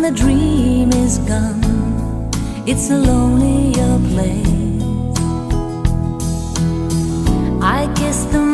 the dream is gone, it's a lonelier place. I kiss the